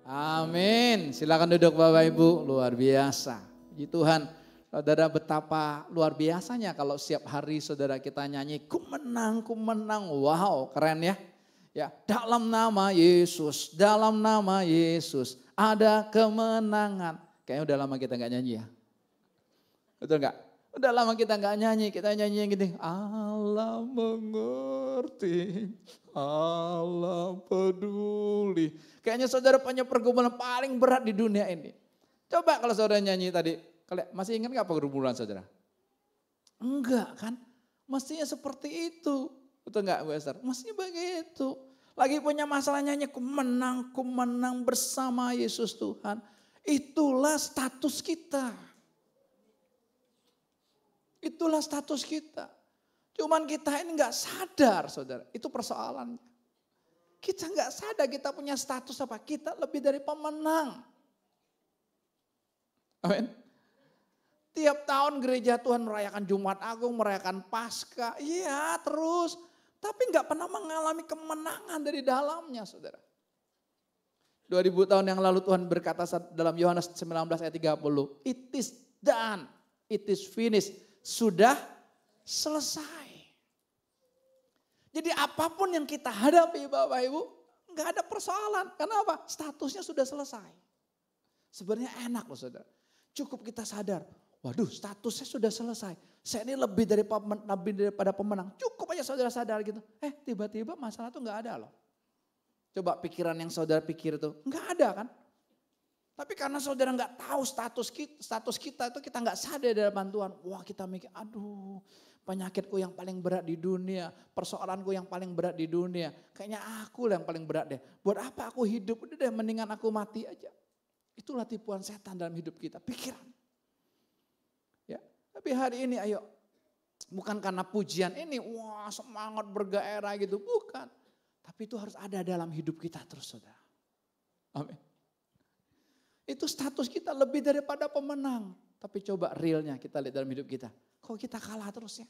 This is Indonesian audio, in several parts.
Amin. Silakan duduk Bapak Ibu, luar biasa. Puji Tuhan, saudara betapa luar biasanya kalau setiap hari saudara kita nyanyi, ku menang, wow keren ya. Ya, dalam nama Yesus, ada kemenangan. Kayaknya udah lama kita nggak nyanyi ya. Betul nggak? Udah lama kita nggak nyanyi, kita nyanyi yang gini. Allah mengerti, Allah peduli. Kayaknya saudara punya pergumulan paling berat di dunia ini. Coba kalau saudara nyanyi tadi, masih ingat nggak pergumulan saudara? Enggak kan? Mestinya seperti itu. Betul nggak Bu Esther? Mestinya begitu. Lagi punya masalah nyanyi, ku menang bersama Yesus Tuhan. Itulah status kita. Itulah status kita. Cuman kita ini nggak sadar saudara, itu persoalannya. Kita nggak sadar kita punya status apa, kita lebih dari pemenang. Amin. Tiap tahun gereja Tuhan merayakan Jumat Agung, merayakan Paskah, iya terus. Tapi nggak pernah mengalami kemenangan dari dalamnya saudara. 2000 tahun yang lalu Tuhan berkata dalam Yohanes 19 ayat 30, it is done, it is finished, sudah selesai. Jadi apapun yang kita hadapi Bapak Ibu, nggak ada persoalan. Kenapa? Statusnya sudah selesai. Sebenarnya enak loh saudara. Cukup kita sadar, waduh statusnya sudah selesai. Saya ini lebih daripada pemenang. Cukup aja saudara sadar gitu. Tiba-tiba masalah itu nggak ada loh. Coba pikiran yang saudara pikir itu, nggak ada kan? Tapi karena saudara nggak tahu status kita itu kita nggak sadar dari bantuan. Wah kita mikir, aduh penyakitku yang paling berat di dunia, persoalanku yang paling berat di dunia. Kayaknya aku yang paling berat deh. Buat apa aku hidup? Udah deh mendingan aku mati aja. Itulah tipuan setan dalam hidup kita, pikiran. Ya, tapi hari ini ayo, bukan karena pujian ini, wah semangat bergairah gitu, bukan. Tapi itu harus ada dalam hidup kita terus saudara. Amin. Itu status kita lebih daripada pemenang. Tapi coba realnya kita lihat dalam hidup kita. Kok kita kalah terus ya?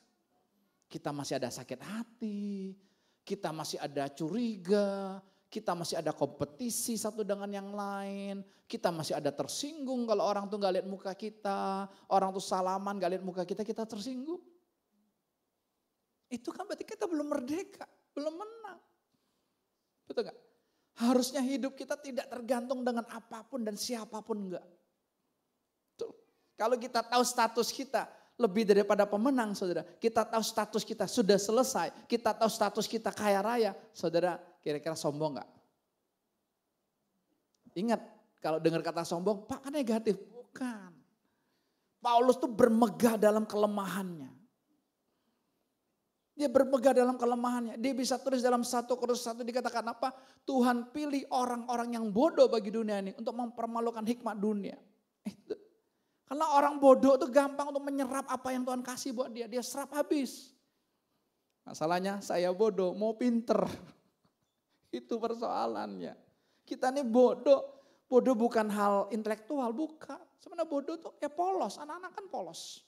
Kita masih ada sakit hati, kita masih ada curiga, kita masih ada kompetisi satu dengan yang lain. Kita masih ada tersinggung kalau orang tuh gak lihat muka kita. Orang tuh salaman gak lihat muka kita tersinggung. Itu kan berarti kita belum merdeka, belum menang. Betul gak? Harusnya hidup kita tidak tergantung dengan apapun dan siapapun enggak. Tuh. Kalau kita tahu status kita lebih daripada pemenang saudara. Kita tahu status kita sudah selesai. Kita tahu status kita kaya raya. Saudara kira-kira sombong enggak? Ingat kalau dengar kata sombong, Pak kan negatif. Bukan. Paulus tuh bermegah dalam kelemahannya. Dia bermegah dalam kelemahannya. Dia bisa tulis dalam 1 Korintus 1 dikatakan apa? Tuhan pilih orang-orang yang bodoh bagi dunia ini untuk mempermalukan hikmat dunia. Itu. Karena orang bodoh itu gampang untuk menyerap apa yang Tuhan kasih buat dia. Dia serap habis. Masalahnya saya bodoh, mau pinter. Itu persoalannya. Kita ini bodoh. Bodoh bukan hal intelektual, bukan. Sebenarnya bodoh tuh ya polos, anak-anak kan polos.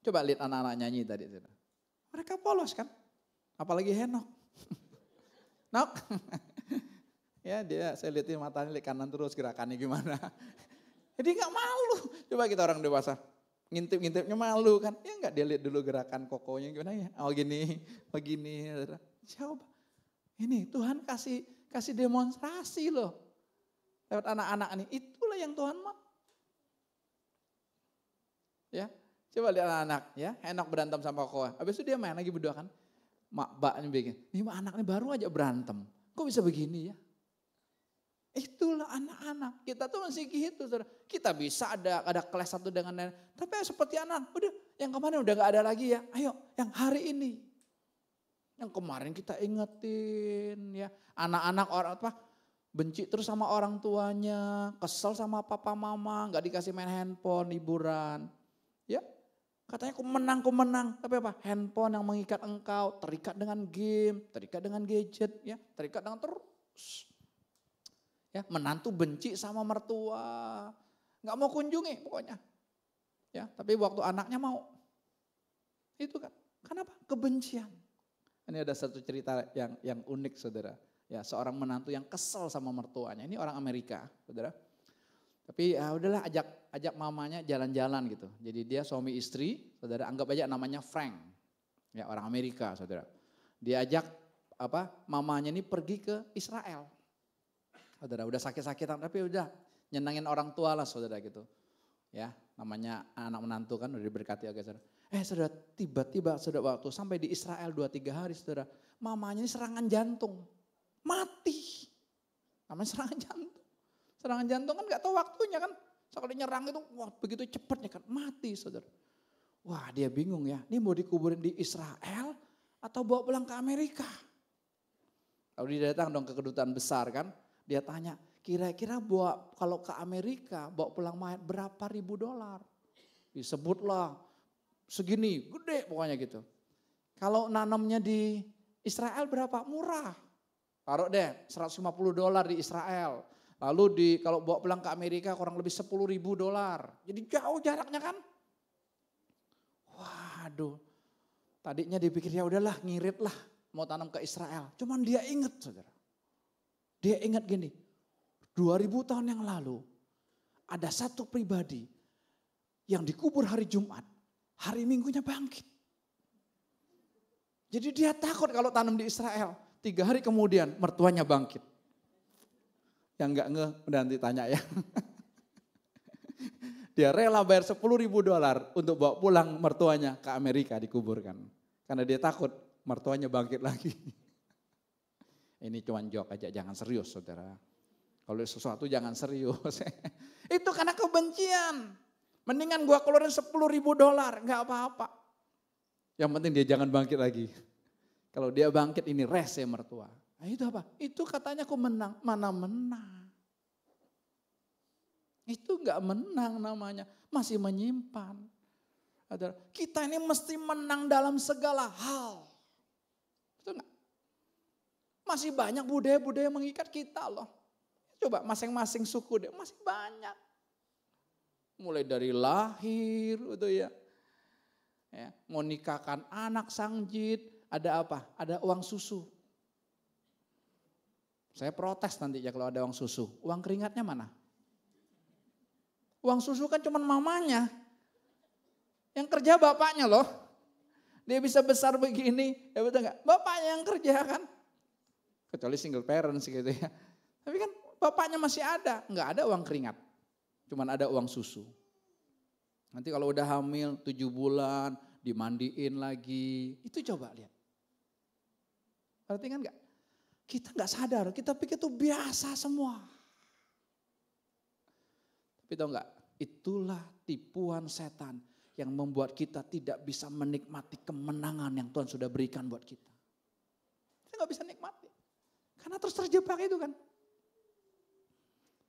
Coba lihat anak-anak nyanyi tadi. Mereka polos kan. Apalagi Henok. Nok. Ya dia saya lihatin matanya lihat kanan terus gerakannya gimana. Jadi gak malu. Coba kita orang dewasa. Ngintip-ngintipnya malu kan. Ya enggak dia lihat dulu gerakan kokonya gimana ya. Oh gini, begini. Coba. Ini Tuhan kasih demonstrasi loh. Lewat anak-anak ini. Itulah yang Tuhan mau. Ya. Coba lihat anak-anak ya, Henok berantem sama Kokoa. Habis itu dia main lagi berdua kan. Mbaknya bikin, ini anak ini baru aja berantem. Kok bisa begini ya? Itulah anak-anak. Kita tuh masih gitu. Saudara. Kita bisa ada kelas satu dengan lain. Tapi seperti anak, udah yang kemarin udah gak ada lagi ya. Ayo yang hari ini. Yang kemarin kita ingetin ya. Anak-anak orang apa? Benci terus sama orang tuanya. Kesel sama papa mama. Gak dikasih main handphone, liburan. Ya. Katanya ku menang. Tapi apa? Handphone yang mengikat engkau. Terikat dengan game. Terikat dengan gadget. Ya, terikat dengan terus. Ya, menantu benci sama mertua. Gak mau kunjungi pokoknya. Ya, tapi waktu anaknya mau. Itu kan. Kenapa? Kebencian. Ini ada satu cerita yang unik saudara. Ya, seorang menantu yang kesel sama mertuanya. Ini orang Amerika, saudara. Tapi ya udahlah ajak mamanya jalan-jalan gitu. Jadi dia suami istri, saudara, anggap aja namanya Frank. Ya, orang Amerika, saudara. Dia ajak mamanya ini pergi ke Israel. Saudara, udah sakit-sakitan tapi udah nyenangin orang tua lah, saudara gitu. Ya, namanya anak menantu kan udah diberkati, oke, saudara. Saudara, tiba-tiba saudara waktu sampai di Israel 2-3 hari, saudara, mamanya ini serangan jantung. Mati. Namanya serangan jantung. Serangan jantung kan gak tahu waktunya kan. Sekali nyerang itu, wah begitu cepatnya kan, mati, saudara. Wah, dia bingung ya, ini mau dikuburin di Israel atau bawa pulang ke Amerika? Lalu dia datang dong ke kedutaan besar kan, dia tanya, kira-kira kalau ke Amerika bawa pulang mayat berapa ribu dolar? Disebutlah segini, gede pokoknya gitu. Kalau nanamnya di Israel berapa? Murah. Taruh deh $150 di Israel. Lalu kalau bawa pulang ke Amerika kurang lebih $10.000. Jadi jauh jaraknya kan. Waduh. Tadinya dipikir ya udahlah ngirit lah mau tanam ke Israel. Cuman dia ingat, saudara. Dia ingat gini. 2000 tahun yang lalu ada satu pribadi yang dikubur hari Jumat. Hari Minggunya bangkit. Jadi dia takut kalau tanam di Israel. 3 hari kemudian mertuanya bangkit. Yang enggak udah nanti tanya ya. Dia rela bayar $10.000 untuk bawa pulang mertuanya ke Amerika dikuburkan. Karena dia takut mertuanya bangkit lagi. Ini cuma joke aja, jangan serius, saudara. Kalau sesuatu jangan serius. Itu karena kebencian. Mendingan gua keluarin $10.000, nggak apa-apa. Yang penting dia jangan bangkit lagi. Kalau dia bangkit ini rese mertua. Nah, itu apa? Itu katanya aku menang. Mana menang? Itu enggak menang namanya. Masih menyimpan. Kita ini mesti menang dalam segala hal. Betul enggak? Masih banyak budaya-budaya mengikat kita loh. Coba masing-masing suku deh, masih banyak. Mulai dari lahir gitu ya. Mau nikahkan anak sangjit. Ada apa? Ada uang susu. Saya protes nanti ya kalau ada uang susu. Uang keringatnya mana? Uang susu kan cuma mamanya. Yang kerja bapaknya loh. Dia bisa besar begini, ya betul enggak? Bapaknya yang kerja kan. Kecuali single parents gitu ya. Tapi kan bapaknya masih ada. Enggak ada uang keringat. Cuman ada uang susu. Nanti kalau udah hamil 7 bulan, dimandiin lagi. Itu coba lihat. Berarti kan enggak? Kita enggak sadar, kita pikir itu biasa semua. Tapi tahu enggak? Itulah tipuan setan yang membuat kita tidak bisa menikmati kemenangan yang Tuhan sudah berikan buat kita. Kita enggak bisa nikmati. Karena terus terjebak itu kan.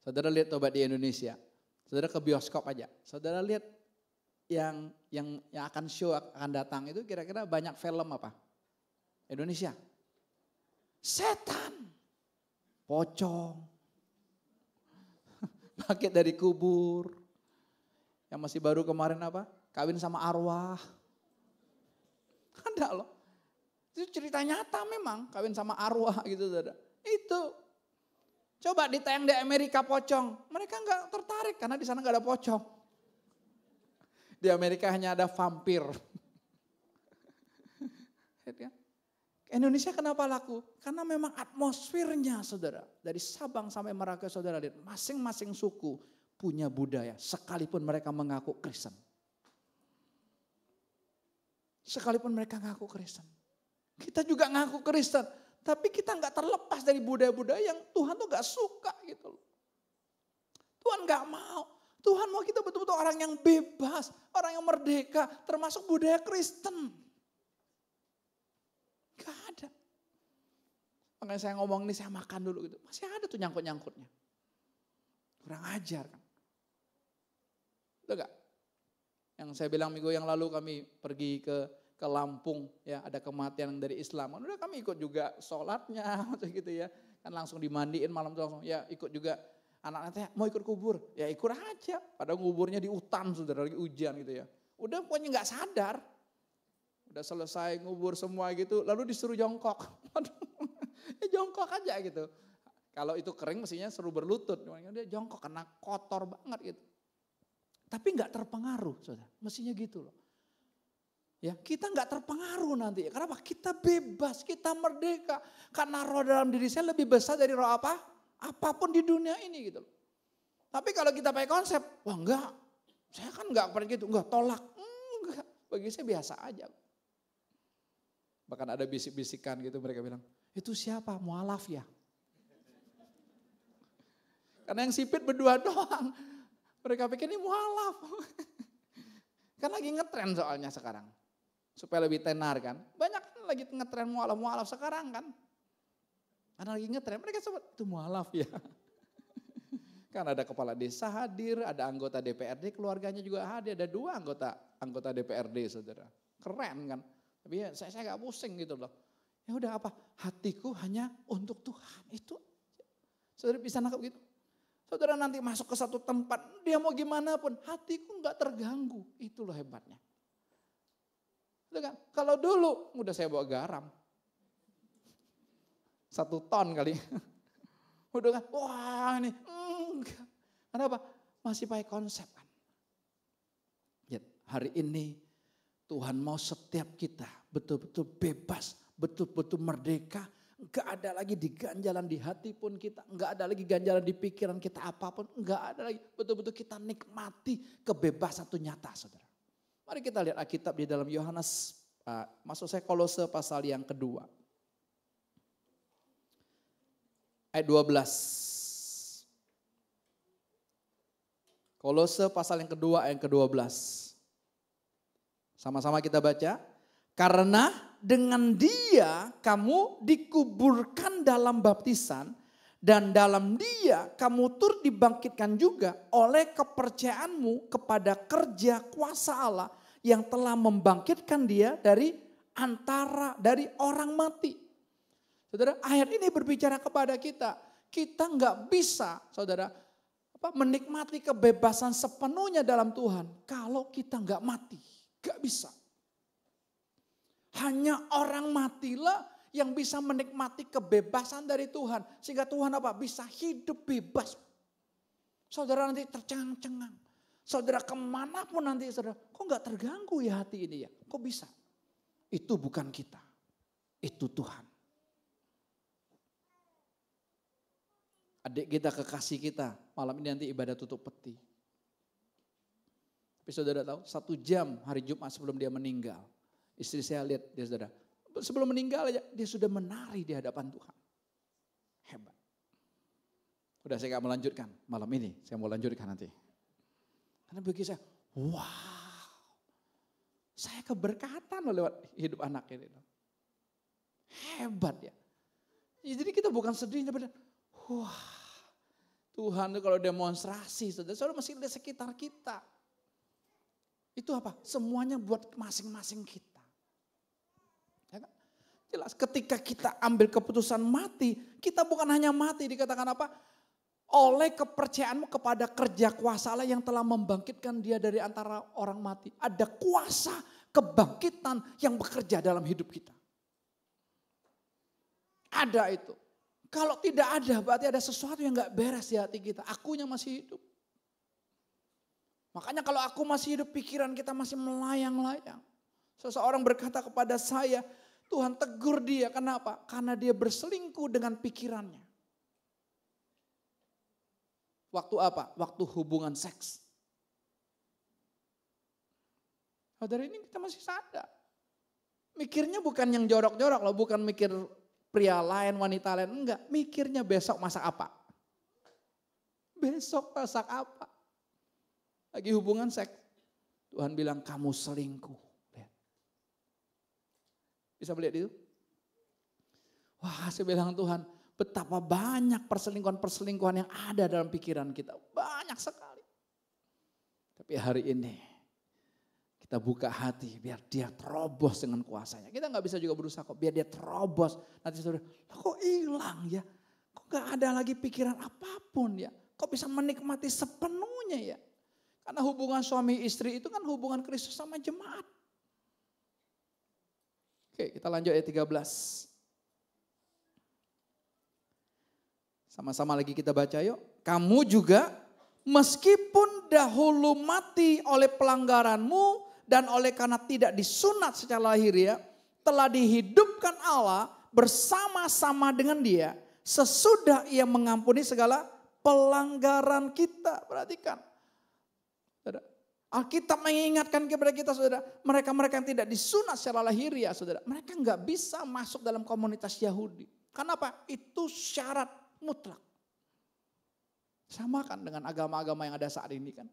Saudara lihat coba di Indonesia. Saudara ke bioskop aja. Saudara lihat yang akan show akan datang itu kira-kira banyak film apa? Indonesia. Setan. Pocong. Bangkit dari kubur. Yang masih baru kemarin apa? Kawin sama arwah. Ada loh. Itu cerita nyata memang. Kawin sama arwah gitu. Itu. Coba ditayang di Amerika pocong. Mereka enggak tertarik karena di sana enggak ada pocong. Di Amerika hanya ada vampir. Indonesia kenapa laku? Karena memang atmosfernya, saudara. Dari Sabang sampai Merauke, saudara lihat. Masing-masing suku punya budaya. Sekalipun mereka mengaku Kristen. Sekalipun mereka ngaku Kristen. Kita juga ngaku Kristen. Tapi kita nggak terlepas dari budaya-budaya yang Tuhan tuh nggak suka gitu loh. Tuhan nggak mau. Tuhan mau kita betul-betul orang yang bebas. Orang yang merdeka. Termasuk budaya Kristen. Gak ada. Makanya saya ngomong ini saya makan dulu gitu. Masih ada tuh nyangkut-nyangkutnya. Kurang ajar kan. Betul gak? Yang saya bilang minggu yang lalu kami pergi ke Lampung. Ya ada kematian dari Islam. Udah kami ikut juga sholatnya gitu ya. Kan langsung dimandiin malam itu langsung. Ya ikut juga anak-anaknya mau ikut kubur. Ya ikut aja. Padahal kuburnya di hutan saudara lagi hujan gitu ya. Udah pokoknya gak sadar. Udah selesai ngubur semua gitu, lalu disuruh jongkok. Jongkok aja gitu. Kalau itu kering mestinya seru berlutut. Dia jongkok karena kotor banget gitu. Tapi nggak terpengaruh, saudara. Mestinya gitu loh. Ya, kita nggak terpengaruh nanti. Kenapa? Kita bebas, kita merdeka. Karena roh dalam diri saya lebih besar dari roh apa? Apapun di dunia ini gitu loh. Tapi kalau kita pakai konsep, wah enggak, saya kan enggak pernah gitu, enggak tolak. Enggak, bagi saya biasa aja. Bahkan ada bisik-bisikan gitu mereka bilang, itu siapa? Mualaf ya? Karena yang sipit berdua doang. Mereka pikir ini mualaf. Kan lagi ngetren soalnya sekarang. Supaya lebih tenar kan. Banyak kan lagi ngetren mualaf sekarang kan. Karena lagi ngetren, mereka sebut itu mualaf ya. Kan ada kepala desa hadir, ada anggota DPRD, keluarganya juga hadir. Ada 2 anggota DPRD saudara. Keren kan. Tapi ya, saya gak pusing gitu loh. Ya udah apa, hatiku hanya untuk Tuhan. Itu saudara bisa nangkep gitu. Saudara nanti masuk ke satu tempat, dia mau gimana pun, hatiku gak terganggu. Itu loh hebatnya. Kan? Kalau dulu, udah saya bawa garam. 1 ton kali. Udah kan, wah ini, enggak. Kenapa? Masih pakai konsep kan. Ya, hari ini Tuhan mau setiap kita betul-betul bebas, betul-betul merdeka. Enggak ada lagi diganjalan di hati pun kita, enggak ada lagi ganjalan di pikiran kita apapun, enggak ada lagi. Betul-betul kita nikmati kebebasan itu nyata saudara. Mari kita lihat Alkitab di dalam Yohanes, maksud saya Kolose pasal yang kedua. Ayat 12. Kolose pasal yang kedua ayat ke-12. Sama-sama kita baca. Karena dengan dia kamu dikuburkan dalam baptisan dan dalam dia kamu turut dibangkitkan juga oleh kepercayaanmu kepada kerja kuasa Allah yang telah membangkitkan dia dari orang mati. Saudara, ayat ini berbicara kepada kita. Kita nggak bisa, saudara, menikmati kebebasan sepenuhnya dalam Tuhan kalau kita nggak mati. Nggak bisa. Hanya orang matilah yang bisa menikmati kebebasan dari Tuhan. Sehingga Tuhan bisa hidup bebas. Saudara nanti tercengang-cengang. Saudara kemanapun nanti saudara, kok nggak terganggu ya hati ini ya? Kok bisa? Itu bukan kita. Itu Tuhan. Adik kita, kekasih kita, malam ini nanti ibadah tutup peti. Tapi saudara tahu, 1 jam hari Jumat sebelum dia meninggal. Istri saya lihat dia saudara, sebelum meninggal aja dia sudah menari di hadapan Tuhan. Hebat. Udah saya gak melanjutkan malam ini, saya mau lanjutkan nanti. Karena bagi saya, wow. Saya keberkatan lewat hidup anak ini. Hebat ya. Jadi kita bukan sedih, tapi wah. Tuhan itu kalau demonstrasi, saudara masih lihat sekitar kita. Itu apa? Semuanya buat masing-masing kita. Ya kan? Jelas ketika kita ambil keputusan mati, kita bukan hanya mati, dikatakan apa? Oleh kepercayaanmu kepada kerja kuasa Allah yang telah membangkitkan dia dari antara orang mati. Ada kuasa kebangkitan yang bekerja dalam hidup kita. Ada itu. Kalau tidak ada berarti ada sesuatu yang gak beres di hati kita. Akunya masih hidup. Makanya kalau aku masih hidup pikiran kita masih melayang-layang. Seseorang berkata kepada saya, Tuhan tegur dia. Kenapa? Karena dia berselingkuh dengan pikirannya. Waktu apa? Waktu hubungan seks. Dari ini kita masih sadar. Mikirnya bukan yang jorok-jorok loh, bukan mikir pria lain, wanita lain, enggak. Mikirnya besok masak apa? Besok masak apa? Lagi hubungan seks. Tuhan bilang kamu selingkuh. Lihat. Bisa melihat itu? Wah, saya bilang Tuhan, betapa banyak perselingkuhan-perselingkuhan yang ada dalam pikiran kita. Banyak sekali. Tapi hari ini kita buka hati biar dia terobos dengan kuasanya. Kita nggak bisa juga berusaha kok biar dia terobos. Nanti saudara, kok hilang ya? Kok nggak ada lagi pikiran apapun ya? Kok bisa menikmati sepenuhnya ya? Karena hubungan suami istri itu kan hubungan Kristus sama jemaat. Oke, kita lanjut ayat 13. Sama-sama lagi kita baca yuk. Kamu juga meskipun dahulu mati oleh pelanggaranmu dan oleh karena tidak disunat secara lahiriah, telah dihidupkan Allah bersama-sama dengan Dia sesudah Ia mengampuni segala pelanggaran kita. Perhatikan. Alkitab mengingatkan kepada kita, saudara, mereka-mereka yang tidak disunat secara lahiriah, saudara, mereka nggak bisa masuk dalam komunitas Yahudi. Kenapa? Itu syarat mutlak. Sama kan dengan agama-agama yang ada saat ini kan.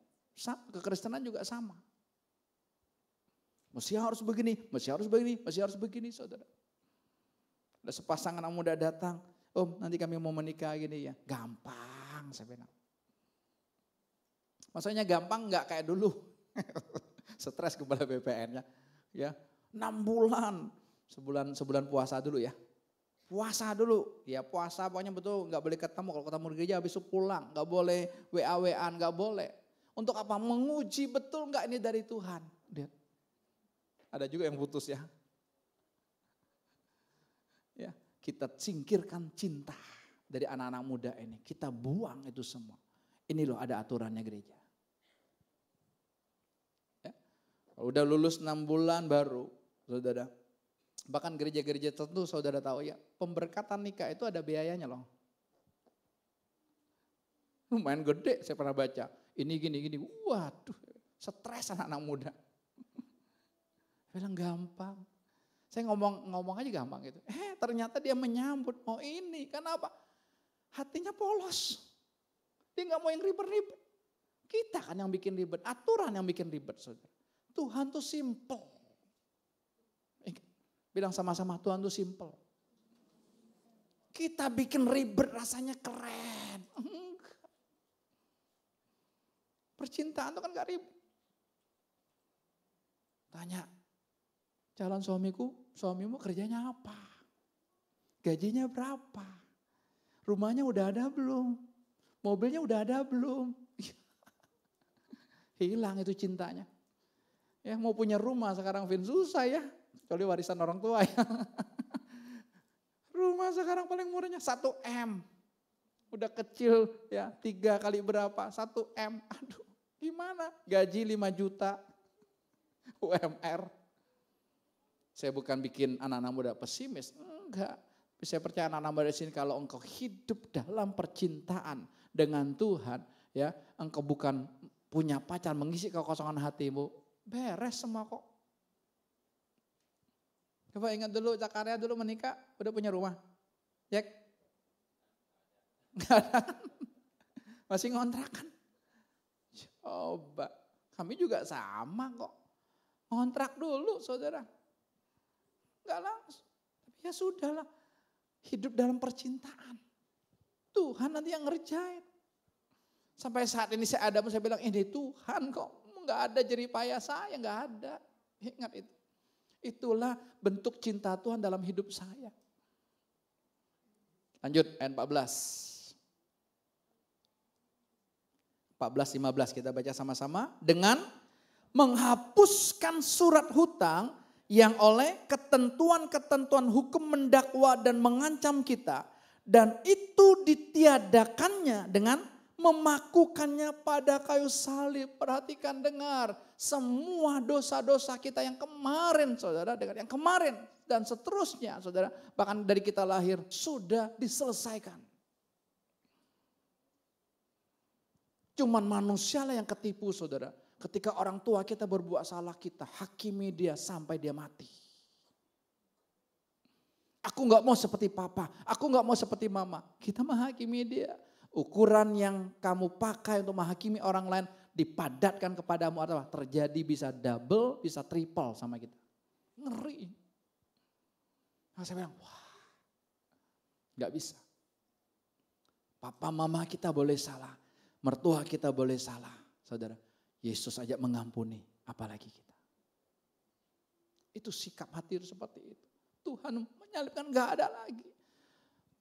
Kekristenan juga sama. Mesti harus begini, mesti harus begini, mesti harus begini, saudara. Ada sepasang anak muda datang, Om nanti kami mau menikah gini ya. Gampang saya bilang. Maksudnya gampang nggak kayak dulu. Stres kepala BPN-nya. Ya, 6 bulan. Sebulan puasa dulu ya. Puasa dulu. Ya puasa pokoknya betul nggak boleh ketemu. Kalau ketemu di gereja habis itu pulang. Nggak boleh WA-WAan, nggak boleh. Untuk apa? Menguji betul nggak ini dari Tuhan. Lihat. Ada juga yang putus ya. Ya, kita singkirkan cinta dari anak-anak muda ini. Kita buang itu semua. Ini loh ada aturannya gereja. Ya. Udah lulus 6 bulan baru, saudara. Bahkan gereja-gereja tertentu saudara tahu ya, pemberkatan nikah itu ada biayanya loh. Lumayan gede saya pernah baca. Ini gini. Waduh, stres anak-anak muda. Bilang gampang. Saya ngomong aja gampang gitu. Ternyata dia menyambut mau ini. Kenapa? Hatinya polos. Dia nggak mau yang ribet-ribet. Kita kan yang bikin ribet. Aturan yang bikin ribet, saudara. Tuhan tuh simple. Bilang sama-sama Tuhan tuh simple. Kita bikin ribet rasanya keren. Enggak. Percintaan tuh kan gak ribet. Tanya, calon suamimu kerjanya apa? Gajinya berapa? Rumahnya udah ada belum? Mobilnya udah ada belum? Hilang itu cintanya. Ya mau punya rumah sekarang Vin susah ya. Kecuali warisan orang tua ya. Rumah sekarang paling murahnya 1 M. Udah kecil ya 3 kali berapa? 1 M. Aduh gimana? Gaji 5 juta. UMR. Saya bukan bikin anak-anak muda pesimis. Enggak. Saya percaya anak-anak muda di sini kalau engkau hidup dalam percintaan dengan Tuhan. Ya, engkau bukan punya pacar mengisi kekosongan hatimu. Beres semua kok. Coba ingat dulu Zakaria dulu menikah, udah punya rumah. Ya? Enggak ada. Masih ngontrakan. Coba. Kami juga sama kok. Ngontrak dulu saudara. Enggak langsung. Tapi ya sudahlah. Hidup dalam percintaan. Tuhan nanti yang ngerjain. Sampai saat ini saya bilang ini Tuhan kok. Enggak ada jeripaya saya, enggak ada. Ingat itu. Itulah bentuk cinta Tuhan dalam hidup saya. Lanjut ayat 14. 14-15 kita baca sama-sama. Dengan menghapuskan surat hutang yang oleh ketentuan-ketentuan hukum mendakwa dan mengancam kita. Dan itu ditiadakannya dengan memakukannya pada kayu salib. Perhatikan dengar. Semua dosa-dosa kita yang kemarin saudara. Yang kemarin dan seterusnya saudara. Bahkan dari kita lahir sudah diselesaikan. Cuman manusialah yang ketipu saudara. Ketika orang tua kita berbuat salah kita hakimi dia sampai dia mati. Aku gak mau seperti papa, aku gak mau seperti mama. Kita menghakimi dia. Ukuran yang kamu pakai untuk menghakimi orang lain dipadatkan kepadamu adalah terjadi bisa double, bisa triple sama kita. Ngeri. Nah, saya bilang, wah gak bisa. Papa mama kita boleh salah, mertua kita boleh salah. Saudara, Yesus aja mengampuni, apalagi kita. Itu sikap hati seperti itu. Tuhan menyalibkan gak ada lagi.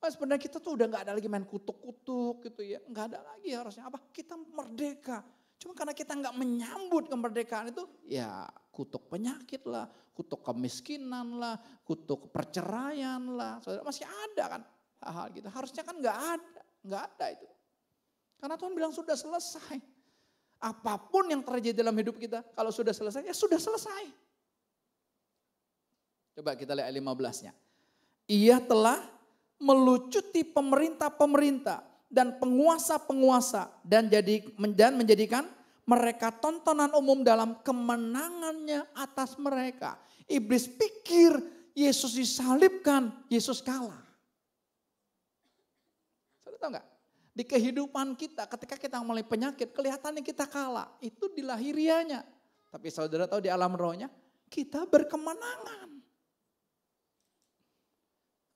Sebenarnya kita tuh udah gak ada lagi main kutuk-kutuk gitu ya. Gak ada lagi harusnya apa? Kita merdeka. Cuma karena kita gak menyambut kemerdekaan itu. Ya kutuk penyakit lah. Kutuk kemiskinan lah. Kutuk perceraian lah. Saudara masih ada kan hal-hal gitu. Harusnya kan gak ada. Enggak ada itu. Karena Tuhan bilang sudah selesai. Apapun yang terjadi dalam hidup kita, kalau sudah selesai, ya sudah selesai. Coba kita lihat ayat 15-nya. Ia telah melucuti pemerintah-pemerintah dan penguasa-penguasa dan menjadikan mereka tontonan umum dalam kemenangannya atas mereka. Iblis pikir Yesus disalibkan, Yesus kalah. Saudara tahu enggak? Di kehidupan kita ketika kita mulai penyakit, kelihatannya kita kalah. Itu di lahirianya. Tapi saudara tahu di alam rohnya, kita berkemenangan.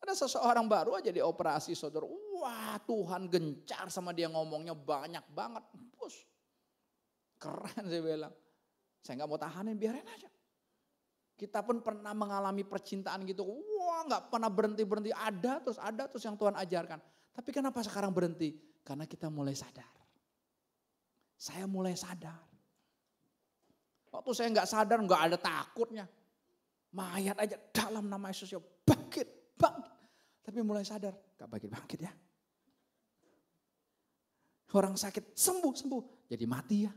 Ada seseorang baru aja dioperasi saudara. Wah, Tuhan gencar sama dia, ngomongnya banyak banget. Bus. Keren saya bilang. Saya gak mau tahanin, biarin aja. Kita pun pernah mengalami percintaan gitu. Wah, gak pernah berhenti-berhenti. Ada terus yang Tuhan ajarkan. Tapi kenapa sekarang berhenti? Karena kita mulai sadar. Saya mulai sadar. Waktu saya gak sadar, gak ada takutnya. Mayat aja dalam nama Yesus ya bangkit. Tapi mulai sadar, gak bangkit ya. Orang sakit sembuh. Jadi mati ya.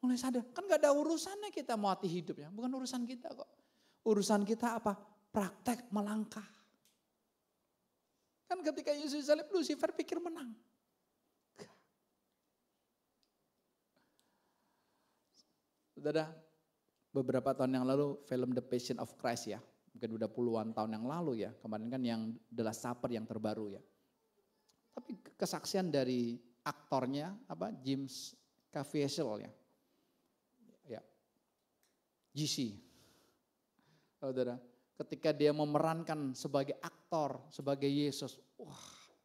Mulai sadar, kan gak ada urusannya kita mati hidup ya. Bukan urusan kita kok. Urusan kita apa? Praktek melangkah. Kan ketika Yesus salib, Lucifer pikir menang. Saudara, beberapa tahun yang lalu film The Passion of Christ ya. Mungkin udah puluhan tahun yang lalu ya. Kemarin kan yang The Last Supper yang terbaru ya. Tapi kesaksian dari aktornya James Caviezel ya. Ya. GC. Saudara, ketika dia memerankan sebagai aktor, sebagai Yesus,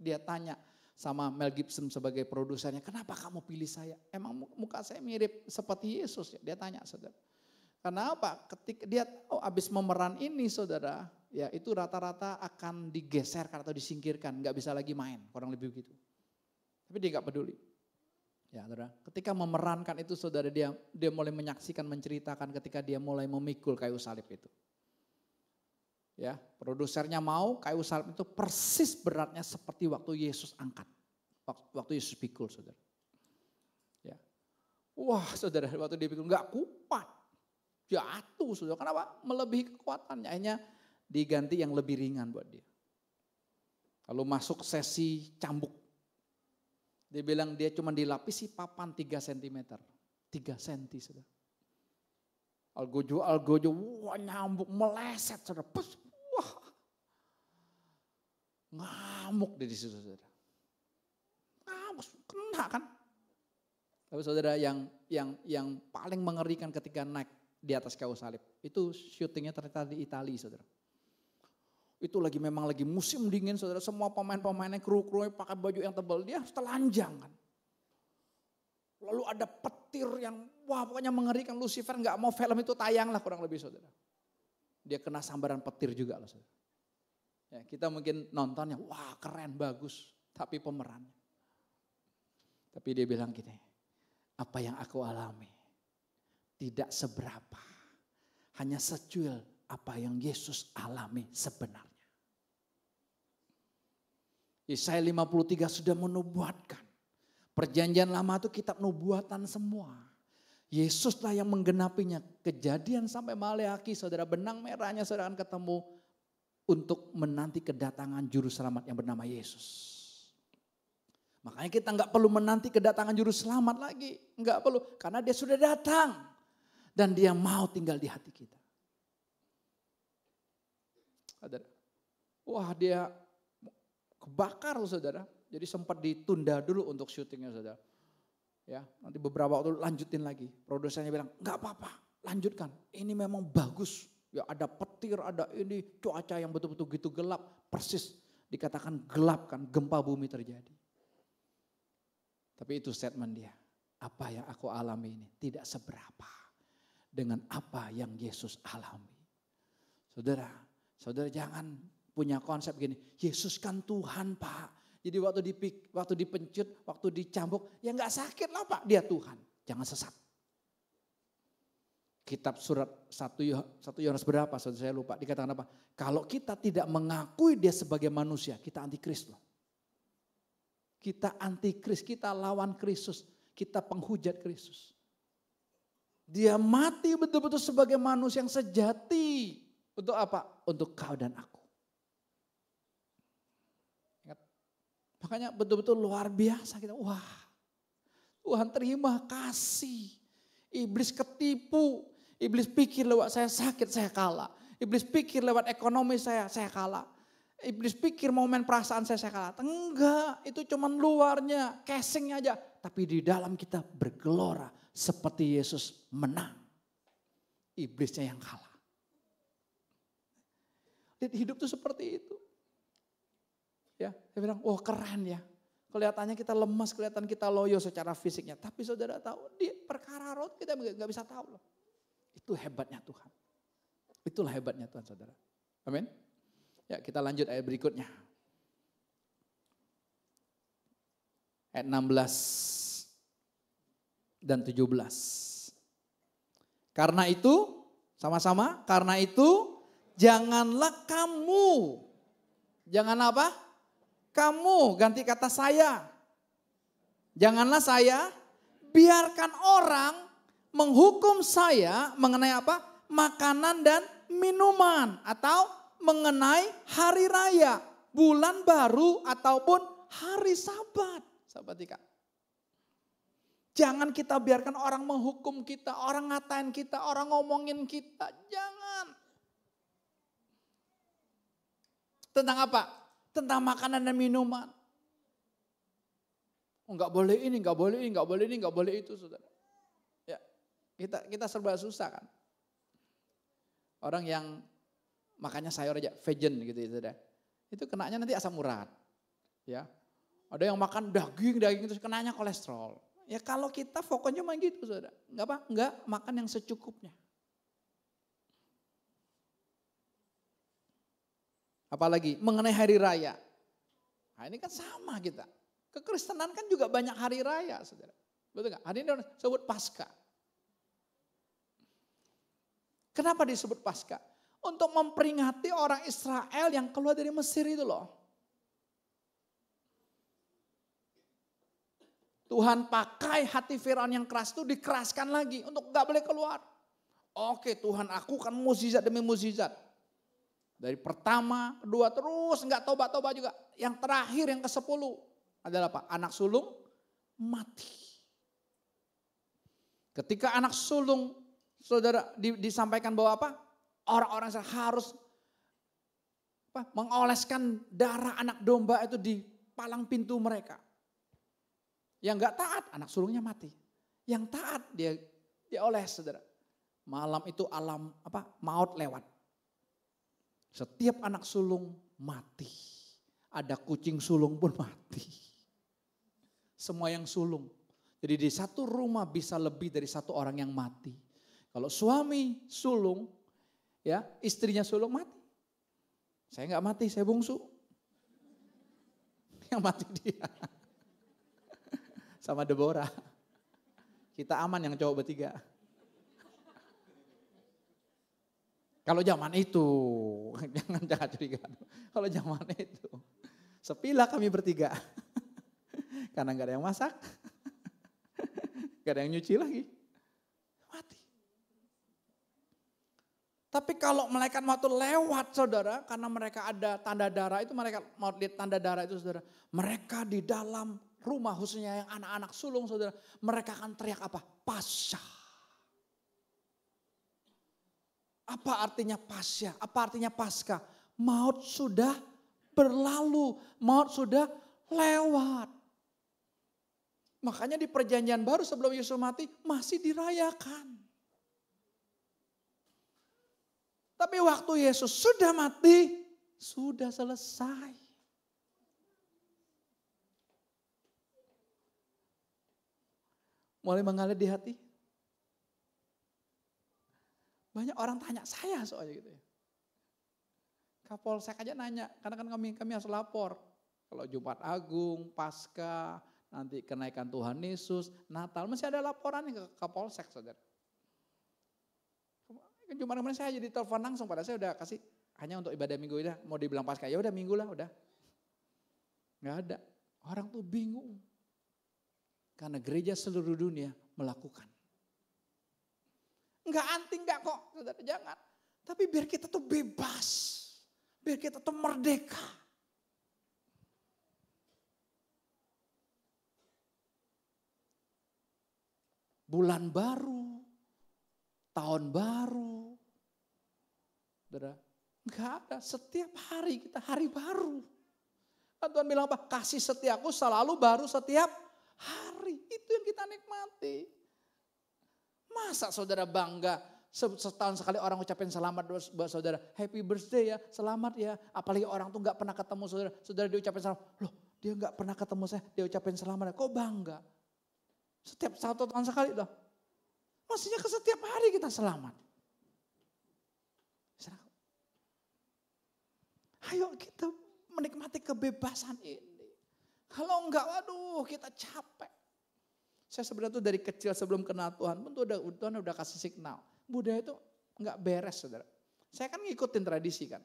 dia tanya sama Mel Gibson sebagai produsernya, kenapa kamu pilih saya? Emang muka saya mirip seperti Yesus ya? Dia tanya saudara. Karena apa? Ketika dia tahu abis memeran ini saudara, ya itu rata-rata akan digeserkan atau disingkirkan, nggak bisa lagi main, kurang lebih begitu. Tapi dia nggak peduli. Ya, saudara, ketika memerankan itu saudara, dia mulai menyaksikan, menceritakan ketika dia mulai memikul kayu salib itu. Ya, produsernya mau kayu salib itu persis beratnya seperti waktu Yesus angkat. Waktu Yesus pikul saudara. Ya. Wah saudara, waktu dia pikul nggak kuat. Jatuh saudara, kenapa? Melebihi kekuatannya, akhirnya diganti yang lebih ringan buat dia. Lalu masuk sesi cambuk. Dia bilang dia cuma dilapisi papan 3 cm. 3 cm saudara. Algojo, wah nyambuk meleset saudara. Wah, ngamuk di situ saudara. Ngamuk, kena kan. Tapi saudara yang paling mengerikan ketika naik di atas kayu salib. Itu syutingnya ternyata di Italia saudara. Itu memang lagi musim dingin saudara. Semua pemain-pemainnya, kru-krunya pakai baju yang tebal. Dia harus telanjang kan. Lalu ada petir yang wah pokoknya mengerikan. Lucifer gak mau film itu tayang lah kurang lebih saudara. Dia kena sambaran petir juga loh saudara. Ya, kita mungkin nontonnya wah keren bagus. Tapi pemerannya. Tapi dia bilang gini. Apa yang aku alami tidak seberapa. Hanya secuil apa yang Yesus alami sebenarnya. Yesaya 53 sudah menubuatkan. Perjanjian lama itu kitab nubuatan semua. Yesuslah yang menggenapinya. Kejadian sampai Maleaki, saudara, benang merahnya saudara akan ketemu untuk menanti kedatangan juru selamat yang bernama Yesus. Makanya kita nggak perlu menanti kedatangan juru selamat lagi. Nggak perlu, karena dia sudah datang. Dan dia mau tinggal di hati kita. Wah dia kebakar saudara. Jadi sempat ditunda dulu untuk syutingnya saudara. Ya, nanti beberapa waktu lanjutin lagi. Produsernya bilang nggak apa-apa, lanjutkan. Ini memang bagus. Ya ada petir, ada ini cuaca yang betul-betul gitu gelap. Persis dikatakan gelap kan, gempa bumi terjadi. Tapi itu statement dia. Apa yang aku alami ini tidak seberapa dengan apa yang Yesus alami. Saudara jangan punya konsep gini, Yesus kan Tuhan Pak. Jadi waktu dipencut, waktu dicambuk, ya gak sakit lah Pak, dia Tuhan. Jangan sesat. Kitab surat 1 Yohanes berapa, saudara saya lupa, dikatakan apa? Kalau kita tidak mengakui dia sebagai manusia, kita antikris loh. Kita antikris, kita lawan Kristus, kita penghujat Kristus. Dia mati betul-betul sebagai manusia yang sejati. Untuk apa? Untuk kau dan aku. Ingat? Makanya betul-betul luar biasa kita. Wah, Tuhan terima kasih. Iblis ketipu. Iblis pikir lewat saya sakit, saya kalah. Iblis pikir lewat ekonomi saya kalah. Iblis pikir momen perasaan saya kalah. Enggak, itu cuman luarnya, casingnya aja. Tapi di dalam kita bergelora seperti Yesus menang. Iblisnya yang kalah. Hidup tuh seperti itu. Ya, saya bilang, wah keren ya. Kelihatannya kita lemas, kelihatan kita loyo secara fisiknya. Tapi saudara tahu, di perkara roh kita nggak bisa tahu loh. Itu hebatnya Tuhan. Itulah hebatnya Tuhan saudara. Amin. Ya kita lanjut ayat berikutnya. Ayat 16 dan 17. Karena itu, sama-sama, karena itu janganlah kamu. Jangan apa? Kamu, ganti kata saya. Janganlah saya, biarkan orang menghukum saya mengenai apa? Makanan dan minuman atau mengenai hari raya, bulan baru ataupun hari Sabat. Sahabat Ika. Jangan kita biarkan orang menghukum kita, orang ngatain kita, orang ngomongin kita. Jangan. Tentang apa? Tentang makanan dan minuman. Oh, enggak boleh ini, enggak boleh ini, enggak boleh ini, enggak boleh itu, saudara. Ya, kita serba susah kan. Orang yang makannya sayur aja, vegan gitu ya, saudara. Itu kenanya nanti asam urat. Ya. Ada yang makan daging terus kenanya kolesterol. Ya kalau kita fokusnya cuma gitu, saudara. Enggak makan yang secukupnya. Apalagi mengenai hari raya. Nah ini kan sama kita. Kekristenan kan juga banyak hari raya, saudara. Betul nggak? Hari ini disebut Paskah. Kenapa disebut Paskah? Untuk memperingati orang Israel yang keluar dari Mesir itu loh. Tuhan pakai hati Firaun yang keras itu dikeraskan lagi untuk gak boleh keluar. Oke, Tuhan aku kan mukjizat demi mukjizat. Dari pertama, kedua terus gak tobat-tobat juga. Yang terakhir yang ke-10 adalah apa? Anak sulung mati. Ketika anak sulung saudara disampaikan bahwa apa? Orang-orang harus mengoleskan darah anak domba itu di palang pintu mereka. Yang gak taat, anak sulungnya mati. Yang taat dia oles, saudara. Malam itu alam maut lewat. Setiap anak sulung mati. Ada kucing sulung pun mati. Semua yang sulung. Jadi di satu rumah bisa lebih dari satu orang yang mati. Kalau suami sulung, ya istrinya sulung mati. Saya nggak mati, saya bungsu. Yang mati dia. Sama Deborah. Kita aman yang cowok bertiga. Kalau zaman itu, jangan curiga. Kalau zaman itu, sepilah kami bertiga. Karena nggak ada yang masak, nggak ada yang nyuci lagi, mati. Tapi kalau malaikat maut itu lewat, saudara, karena mereka ada tanda darah itu, mereka mau lihat tanda darah itu, saudara. Mereka di dalam rumah, khususnya yang anak-anak sulung, saudara, mereka akan teriak apa? Pasyah. Apa artinya Pasyah? Apa artinya Paskah? Maut sudah berlalu, maut sudah lewat. Makanya di perjanjian baru sebelum Yesus mati masih dirayakan. Tapi waktu Yesus sudah mati, sudah selesai. Mulai mengalir di hati. Banyak orang tanya saya soalnya gitu ya. Kapolsek aja nanya, karena kan kami harus lapor. Kalau Jumat Agung, Paskah, nanti kenaikan Tuhan Yesus, Natal, masih ada laporannya ke Kapolsek, saudara. Jumat kemarin saya jadi telepon langsung, pada saya udah kasih hanya untuk ibadah minggu udah, mau dibilang Paskah, ya udah minggu lah, udah. Nggak ada. Orang tuh bingung. Karena gereja seluruh dunia melakukan. Enggak anti, enggak kok, saudara, jangan. Tapi biar kita tuh bebas. Biar kita tuh merdeka. Bulan baru, tahun baru. Saudara, enggak ada, setiap hari kita hari baru. Tuhan bilang apa? Kasih setiaku selalu baru setiap hari. Itu yang kita nikmati. Masa saudara bangga setahun sekali orang ucapin selamat buat saudara. Happy birthday ya, selamat ya. Apalagi orang tuh gak pernah ketemu saudara. Saudara diucapin selamat. Loh, dia gak pernah ketemu saya, dia ucapin selamat. Kok bangga? Setiap 1 tahun sekali loh. Maksudnya ke setiap hari kita selamat. Ayo kita menikmati kebebasan ini. Kalau enggak, waduh kita capek. Saya sebenarnya tuh dari kecil sebelum kenal Tuhan pun Tuhan udah kasih signal. Budaya itu enggak beres, saudara. Saya kan ngikutin tradisi kan.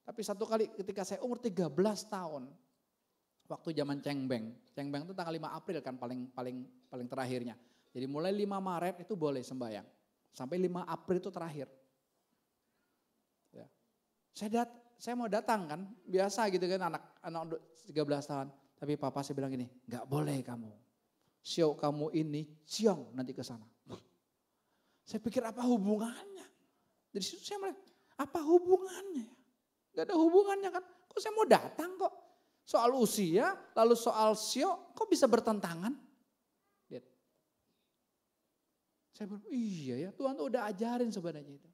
Tapi satu kali ketika saya umur 13 tahun. Waktu zaman Cengbeng. Cengbeng itu tanggal 5 April kan paling terakhirnya. Jadi mulai 5 Maret itu boleh sembahyang. Sampai 5 April itu terakhir. Ya. Saya mau datang kan. Biasa gitu kan anak 13 tahun. Tapi papa saya bilang gini, enggak boleh kamu. Show kamu ini ciong nanti ke sana. Saya pikir apa hubungannya? Dari situ saya mulai, apa hubungannya? Gak ada hubungannya kan. Kok saya mau datang kok. Soal usia, lalu soal show, kok bisa bertentangan? Lihat. Saya bilang, iya ya Tuhan tuh udah ajarin sebenarnya itu.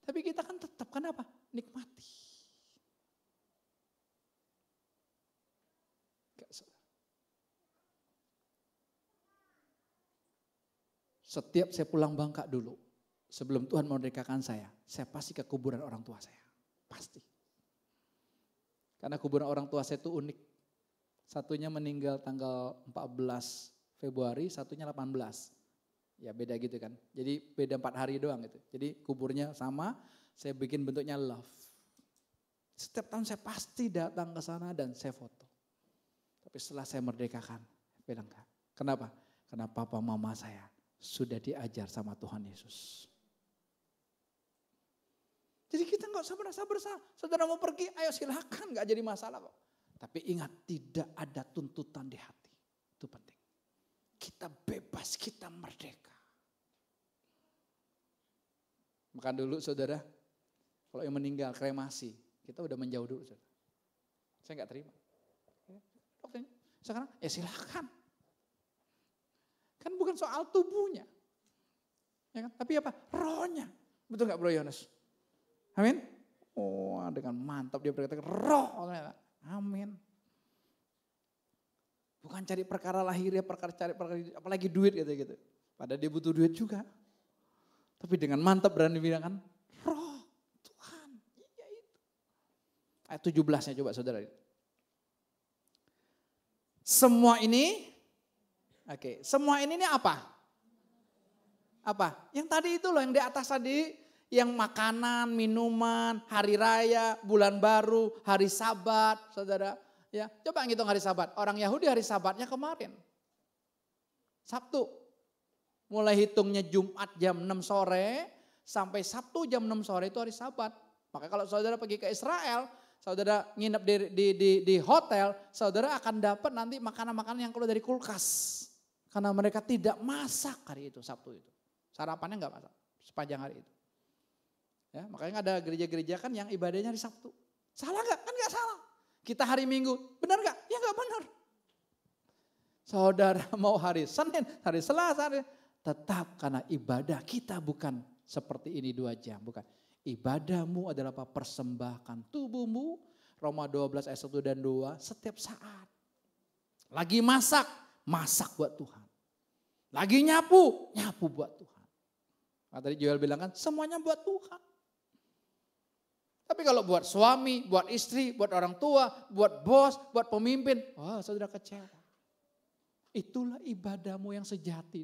Tapi kita kan tetap, kenapa? Nikmati. Setiap saya pulang Bangka dulu, sebelum Tuhan memerdekakan saya pasti ke kuburan orang tua saya. Pasti. Karena kuburan orang tua saya itu unik. Satunya meninggal tanggal 14 Februari, satunya 18. Ya beda gitu kan. Jadi beda 4 hari doang gitu. Jadi kuburnya sama, saya bikin bentuknya love. Setiap tahun saya pasti datang ke sana dan saya foto. Tapi setelah saya merdekakan, bilang enggak. Kenapa? Karena papa mama saya sudah diajar sama Tuhan Yesus. Jadi kita nggak usah merasa bersalah. Saudara mau pergi, ayo silakan, nggak jadi masalah kok. Tapi ingat, tidak ada tuntutan di hati. Itu penting. Kita bebas, kita merdeka. Maka dulu saudara, kalau yang meninggal kremasi, kita udah menjauh dulu. Saudara. Saya nggak terima. Dokternya, sekarang ya silakan. Kan bukan soal tubuhnya. Ya kan? Tapi apa? Rohnya. Betul gak Bro Yohanes? Amin? Oh dengan mantap dia berkata roh. Amin. Bukan cari perkara lahirnya, cari perkara apalagi duit gitu. Padahal dia butuh duit juga. Tapi dengan mantap berani bilang kan, roh Tuhan. Iya itu. Ayat 17-nya coba saudara. Semua ini semua ini apa? Apa? Yang tadi itu loh, yang di atas tadi, yang makanan, minuman, hari raya, bulan baru, hari Sabat, saudara. Ya, coba ngitung hari Sabat. Orang Yahudi hari Sabatnya kemarin, Sabtu. Mulai hitungnya Jumat jam 6 sore sampai Sabtu jam 6 sore itu hari Sabat. Maka kalau saudara pergi ke Israel, saudara nginep di hotel, saudara akan dapat nanti makanan-makanan yang keluar dari kulkas. Karena mereka tidak masak hari itu, Sabtu itu. Sarapannya enggak masak, sepanjang hari itu. Ya, makanya ada gereja-gereja kan yang ibadahnya hari Sabtu. Salah enggak? Kan enggak salah. Kita hari Minggu, benar enggak? Ya enggak benar. Saudara mau hari Senin, hari Selasa, tetap karena ibadah kita bukan seperti ini 2 jam, bukan. Ibadahmu adalah apa? Persembahkan tubuhmu, Roma 12 ayat 1 dan 2 setiap saat. Lagi masak buat Tuhan. Lagi nyapu buat Tuhan. Nah, tadi Joel bilang kan semuanya buat Tuhan. Tapi kalau buat suami, buat istri, buat orang tua, buat bos, buat pemimpin, saudara kecewa. Itulah ibadahmu yang sejati.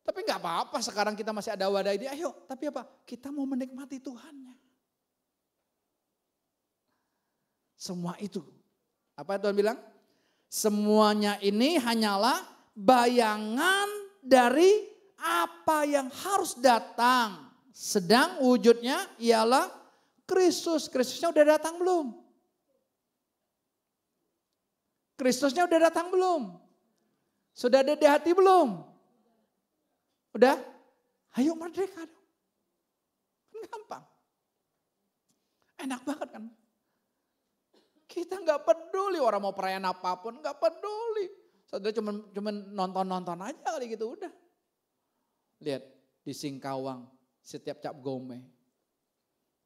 Tapi gak apa-apa sekarang kita masih ada wadah ini, ayo. Tapi apa? Kita mau menikmati Tuhannya. Semua itu. Apa Tuhan bilang? Semuanya ini hanyalah bayangan dari apa yang harus datang. Sedang wujudnya ialah Kristus. Kristusnya udah datang belum? Kristusnya udah datang belum? Sudah ada di hati belum? Udah? Ayo merdeka dong. Kan gampang. Enak banget kan? Kita nggak peduli orang mau perayaan apapun, nggak peduli. Saudara cuma nonton-nonton aja kali gitu udah. Lihat di Singkawang setiap cap gome.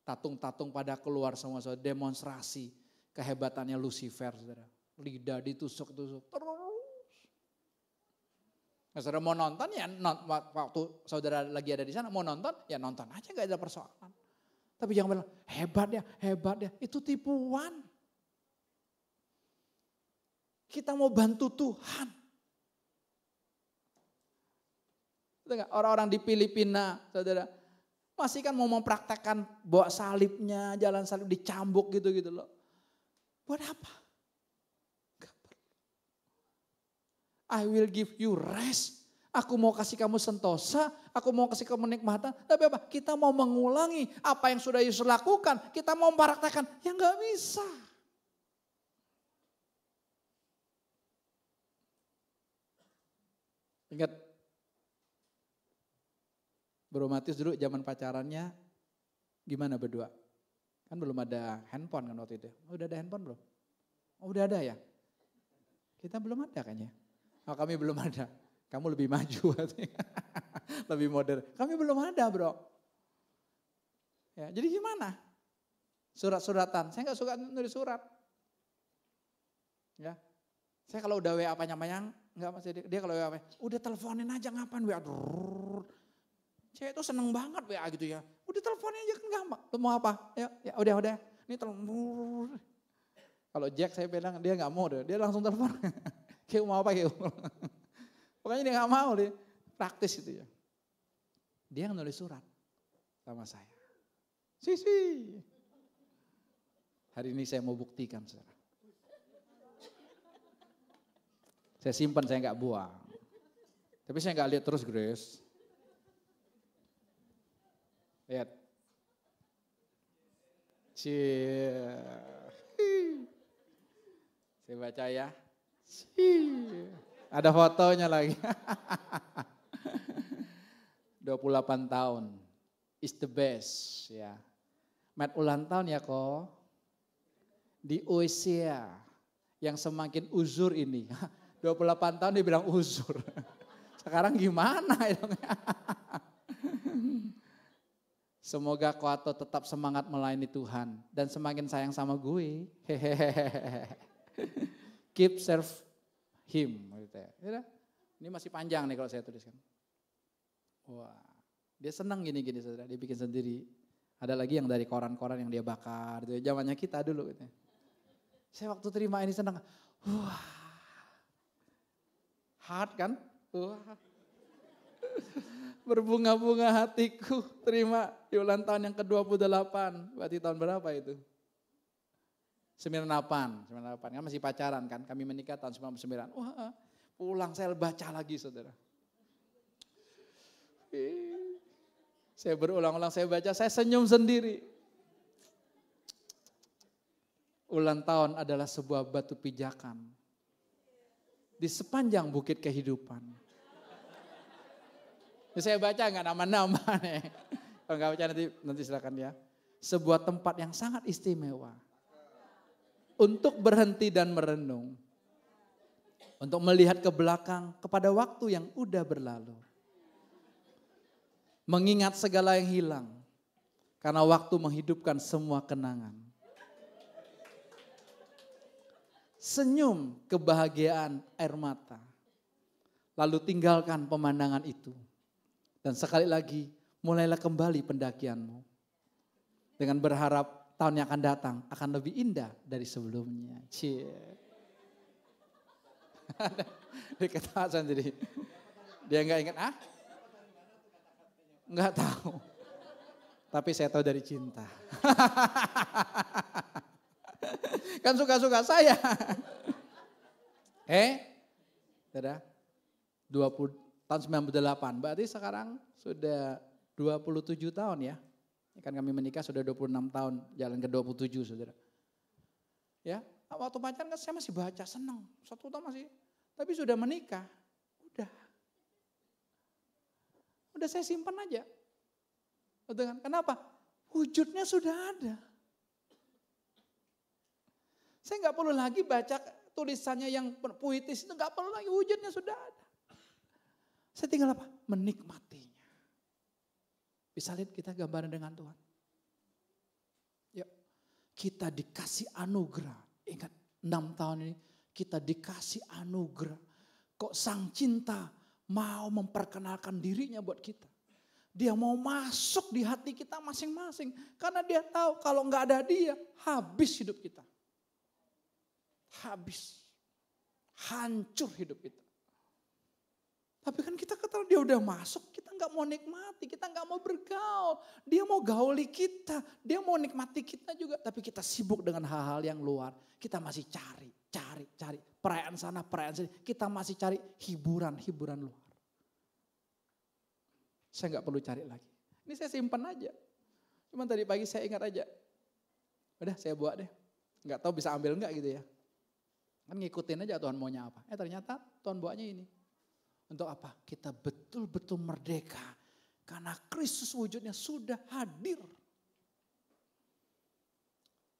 Tatung-tatung pada keluar semua saudara, demonstrasi kehebatannya Lucifer saudara. Lidah ditusuk-tusuk terus. Nah, saudara mau nonton ya waktu saudara lagi ada di sana mau nonton ya nonton aja gak ada persoalan. Tapi jangan bilang hebat ya itu tipuan. Kita mau bantu Tuhan. Orang-orang di Filipina saudara masih kan mau mempraktekkan bawa salibnya, jalan salib dicambuk gitu-gitu loh. Buat apa? I will give you rest. Aku mau kasih kamu sentosa, aku mau kasih kamu nikmatan. Tapi apa? Kita mau mengulangi apa yang sudah Yesus lakukan. Kita mau mempraktekkan, ya nggak bisa. Ingat, Bro Matius dulu zaman pacarannya gimana berdua? Kan belum ada handphone kan waktu itu. Oh, udah ada handphone belum? Oh, udah ada ya? Kita belum ada kayaknya. Oh, kami belum ada. Kamu lebih maju. Lebih modern. Kami belum ada bro. Ya, jadi gimana? Surat-suratan. Saya gak suka nulis surat. Ya, saya kalau udah WA panjang-panjang, enggak masih dia kalau WA, udah teleponin aja ngapain WA. Cewek itu seneng banget WA gitu ya. Udah teleponin aja kan gampang. Lu mau apa? Ya udah. Ini telepon. Kalau Jack saya bilang dia nggak mau deh. Dia langsung telepon. Kayak mau apa kayak. Pokoknya dia nggak mau deh. Praktis itu ya. Dia yang nulis surat sama saya. Sisi. Hari ini saya mau buktikan saudara. Saya simpan, saya nggak buang. Tapi saya nggak lihat terus Grace. Lihat. Saya baca ya. Ada fotonya lagi. 28 tahun. Is the best ya. Mat ulang tahun ya kok. Di usia yang semakin uzur ini. 28 tahun dia bilang uzur. Sekarang gimana itu? Semoga Koato tetap semangat melayani Tuhan. Dan semakin sayang sama gue. Keep serve him. Ini masih panjang nih kalau saya tuliskan. Wah, dia senang gini-gini saudara. Dia bikin sendiri. Ada lagi yang dari koran-koran yang dia bakar. Gitu. Zamannya kita dulu. Gitu. Saya waktu terima ini senang. Wah, hard kan? Wah. Berbunga-bunga hatiku terima di ulang tahun yang ke-28. Berarti tahun berapa itu? 98 kan masih pacaran kan. Kami menikah tahun 99. Wah, pulang saya baca lagi saudara. Saya berulang-ulang saya baca, saya senyum sendiri. Ulang tahun adalah sebuah batu pijakan di sepanjang bukit kehidupan. Saya baca nggak nama-nama nih. Kalau nggak baca nanti silakan ya. Sebuah tempat yang sangat istimewa untuk berhenti dan merenung, untuk melihat ke belakang kepada waktu yang udah berlalu, mengingat segala yang hilang, karena waktu menghidupkan semua kenangan. Senyum kebahagiaan air mata, lalu tinggalkan pemandangan itu. Dan sekali lagi, mulailah kembali pendakianmu. Dengan berharap tahun yang akan datang akan lebih indah dari sebelumnya. Cie. Dia ketawa sendiri. Dia enggak ingat, enggak tahu. Tapi saya tahu dari cinta. Kan suka-suka saya. Sudah 20 tahun 98, berarti sekarang sudah 27 tahun ya. Kan kami menikah sudah 26 tahun, jalan ke 27 saudara. Ya, waktu pacaran kan saya masih baca, senang. 1 tahun masih, tapi sudah menikah, udah saya simpan aja. Betul kan? Kenapa? Wujudnya sudah ada. Saya nggak perlu lagi baca tulisannya yang puitis itu, nggak perlu lagi, wujudnya sudah ada. Saya tinggal apa? Menikmatinya. Bisa lihat kita gambaran dengan Tuhan. Yuk, kita dikasih anugerah. Ingat 6 tahun ini kita dikasih anugerah. Kok Sang Cinta mau memperkenalkan dirinya buat kita. Dia mau masuk di hati kita masing-masing. Karena dia tahu kalau nggak ada dia, habis hidup kita. Habis. Hancur hidup kita. Tapi kan kita kata dia udah masuk, kita nggak mau nikmati, kita nggak mau bergaul. Dia mau gauli kita, dia mau nikmati kita juga. Tapi kita sibuk dengan hal-hal yang luar. Kita masih cari. Perayaan sana, perayaan sini. Kita masih cari hiburan luar. Saya nggak perlu cari lagi. Ini saya simpan aja. Cuman tadi pagi saya ingat aja. Udah saya buat deh. Nggak tahu bisa ambil nggak gitu ya. Kan ngikutin aja Tuhan maunya apa. Ternyata Tuhan buatnya ini. Untuk apa? Kita betul-betul merdeka. Karena Kristus wujudnya sudah hadir.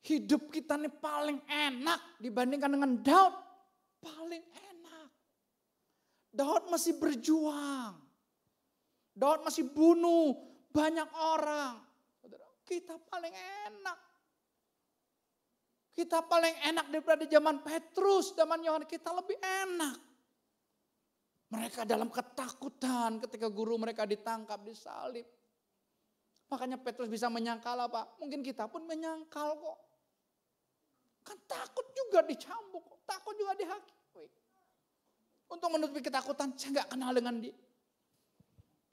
Hidup kita ini paling enak dibandingkan dengan Daud. Paling enak. Daud masih berjuang. Daud masih bunuh banyak orang. Kita paling enak. Kita paling enak daripada zaman Petrus, zaman Yohanes, kita lebih enak. Mereka dalam ketakutan ketika guru mereka ditangkap, disalib. Makanya Petrus bisa menyangkal apa? Mungkin kita pun menyangkal kok. Kan takut juga dicambuk, takut juga dihakimi. Untuk menutupi ketakutan, saya gak kenal dengan dia.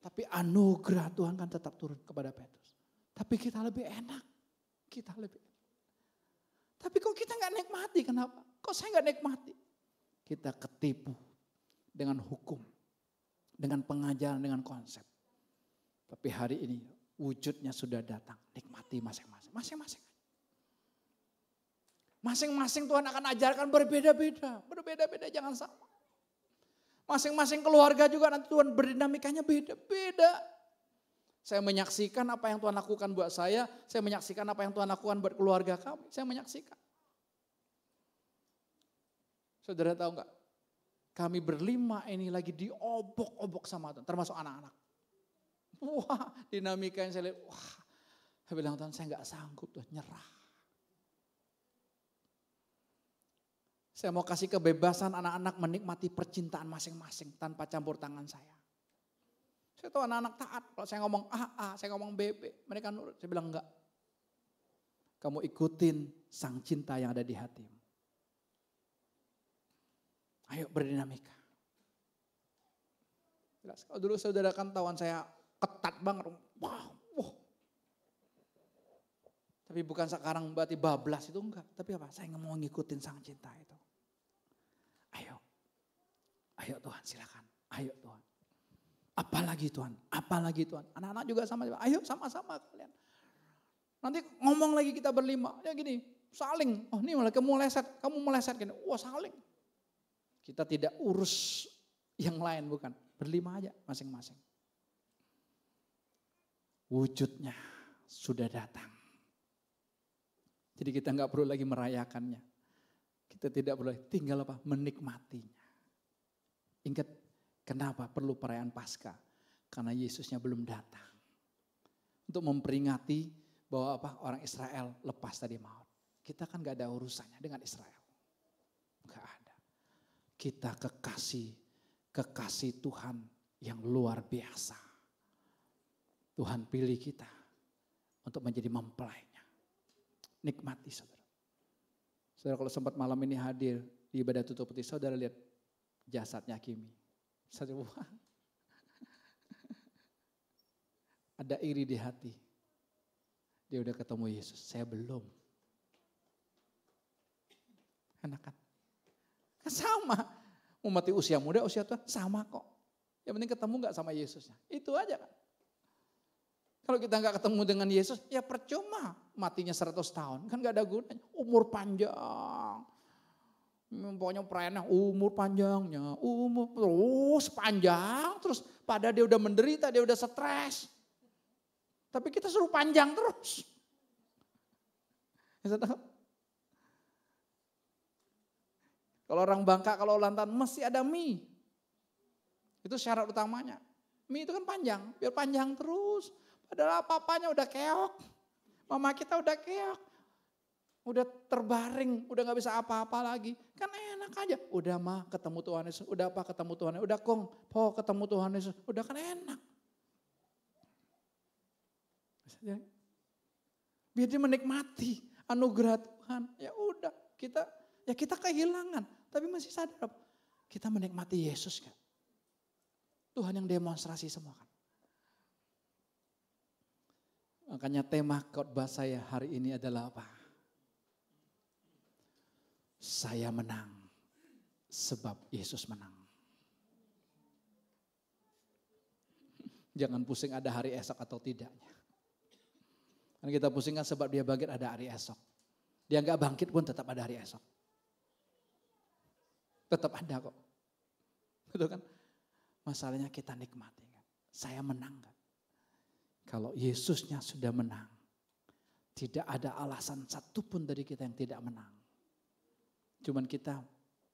Tapi anugerah Tuhan kan tetap turun kepada Petrus. Tapi kita lebih enak. Tapi kok kita gak nikmati, kenapa? Kok saya gak nikmati? Kita ketipu dengan hukum, dengan pengajaran, dengan konsep. Tapi hari ini wujudnya sudah datang, nikmati masing-masing. Masing-masing Tuhan akan ajarkan berbeda-beda, jangan sama. Masing-masing keluarga juga nanti Tuhan berdinamikanya beda-beda. Saya menyaksikan apa yang Tuhan lakukan buat saya menyaksikan apa yang Tuhan lakukan buat keluarga kami, saya menyaksikan. Saudara tahu enggak? Kami berlima ini lagi diobok-obok sama Tuhan, termasuk anak-anak. Wah, dinamika yang saya lihat, saya bilang Tuhan saya enggak sanggup Tuhan, nyerah. Saya mau kasih kebebasan anak-anak menikmati percintaan masing-masing tanpa campur tangan saya. Saya tahu anak-anak taat, kalau saya ngomong A, saya ngomong B. Mereka nurut, saya bilang enggak. Kamu ikutin Sang Cinta yang ada di hatimu. Ayo berdinamika. Jelas, kalau dulu saudara kan tawan saya ketat banget. Wow. Tapi bukan sekarang berarti bablas itu enggak. Tapi apa? Saya mau ngikutin Sang Cinta itu. Ayo Tuhan silakan. Ayo Tuhan. Apalagi Tuhan. Anak-anak juga sama. Ayo sama-sama kalian. Nanti ngomong lagi kita berlima. Ya gini, saling. Oh ini malah kamu meleset gini. Wah saling. Kita tidak urus yang lain bukan. Berlima aja masing-masing. Wujudnya sudah datang. Jadi kita nggak perlu lagi merayakannya. Kita tidak perlu, tinggal apa? Menikmatinya. Ingat kenapa perlu perayaan Paskah? Karena Yesusnya belum datang. Untuk memperingati bahwa apa? Orang Israel lepas dari maut. Kita kan gak ada urusannya dengan Israel. Gak ada. Kita kekasih Tuhan yang luar biasa. Tuhan pilih kita untuk menjadi mempelainya. Nikmati saudara. Saudara kalau sempat malam ini hadir di ibadah tutup peti, saudara lihat jasadnya Kimi. Saudara, wah. Ada iri di hati. Dia udah ketemu Yesus, saya belum. Enak kan? Kan sama. Mau mati usia muda, usia tua, sama kok. Yang penting ketemu gak sama Yesusnya. Itu aja kan. Kalau kita gak ketemu dengan Yesus, ya percuma matinya 100 tahun. Kan gak ada gunanya. Umur panjang. Pokoknya perayaan umur panjangnya. Umur terus panjang. Terus pada dia udah menderita, dia udah stres. Tapi kita suruh panjang terus. Kalau orang Bangka, kalau lantan mesti ada mie. Itu syarat utamanya. Mie itu kan panjang, biar panjang terus. Padahal apa-apanya udah keok. Mama kita udah keok. Udah terbaring, udah gak bisa apa-apa lagi. Kan enak aja. Udah mah ketemu Tuhan Yesus, udah apa ketemu Tuhan Yesus. Udah kong, po ketemu Tuhan Yesus. Udah kan enak. Biar dia menikmati anugerah Tuhan. Ya udah, kita kehilangan. Tapi masih sadar, kita menikmati Yesus kan. Tuhan yang demonstrasi semua kan. Makanya tema khotbah saya hari ini adalah apa? Saya menang sebab Yesus menang. Jangan pusing ada hari esok atau tidaknya. Karena kita pusingkan sebab dia bangkit ada hari esok. Dia nggak bangkit pun tetap ada hari esok. Tetap ada kok. Betul kan? Masalahnya kita nikmati kan. Saya menang kan. Kalau Yesusnya sudah menang. Tidak ada alasan satupun dari kita yang tidak menang. Cuman kita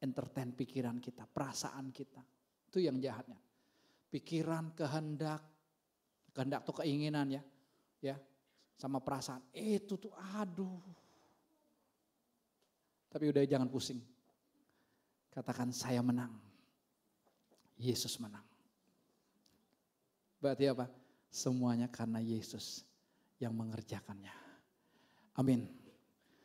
entertain pikiran kita, perasaan kita. Itu yang jahatnya. Pikiran, kehendak tuh keinginan ya. Ya, sama perasaan. Itu tuh aduh. Tapi udah jangan pusing. Katakan saya menang. Yesus menang. Berarti apa? Semuanya karena Yesus yang mengerjakannya. Amin.